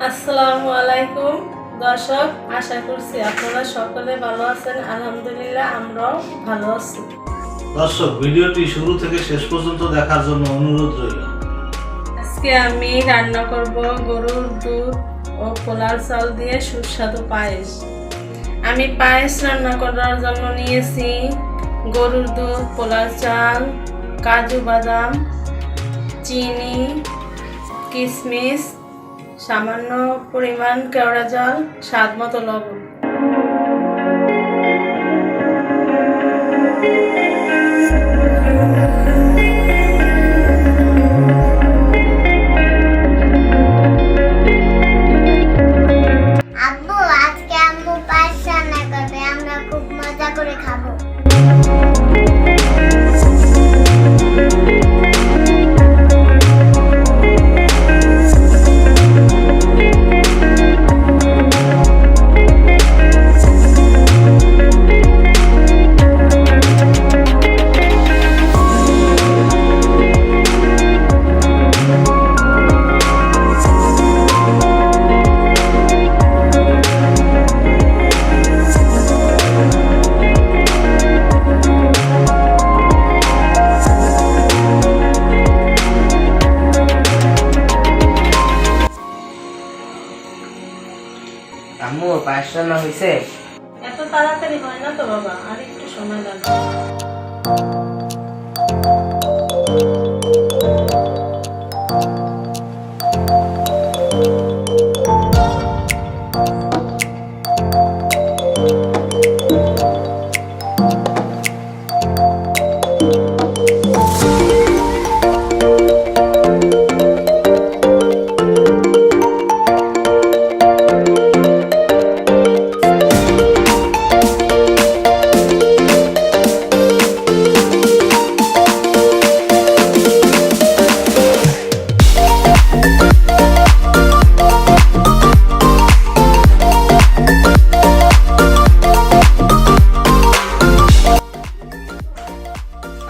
আসসালামু আলাইকুম দর্শক, আশা করছি আপনারা সকলে ভালো আছেন। আলহামদুলিল্লাহ আমরাও ভালো আছি। দর্শক, ভিডিওটি শুরু থেকে শেষ পর্যন্ত দেখার জন্য অনুরোধ রইল। আজকে আমি রান্না করব গরুর দুধ ও পোলার চাল দিয়ে সুস্বাদু পায়েস। আমি পায়েস রান্না করার জন্য নিয়েছি গরুর দুধ, পোলার চাল, কাজু বাদাম, চিনি, কিশমিশ, সামান্য পরিমাণ কেওড়া জল, স্বাদ মতো লবণ। আব্বু, আজকে আম্মু পায়েস রান্না করবে, আমরা খুব মজা করে খাবো। আম্মু, পায়েস রান্না হয়েছে? এত তাড়াতাড়ি হয় না তো বাবা, আর একটু সময় লাগবে।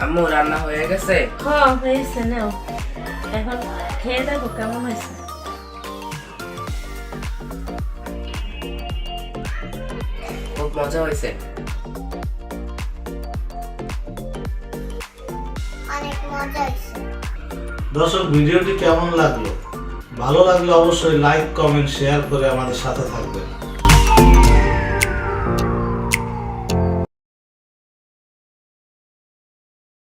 আম্মু, রান্না হয়ে গেছে? হ্যাঁ হয়েছে, নাও এখন খেয়ে দেখো কেমন হয়েছে। খুব মজা হয়েছে। অনেক মজা হয়েছে। দর্শক, ভিডিওটি কেমন লাগলো? ভালো লাগলে অবশ্যই লাইক, কমেন্ট, শেয়ার করে আমাদের সাথে থাকবেন।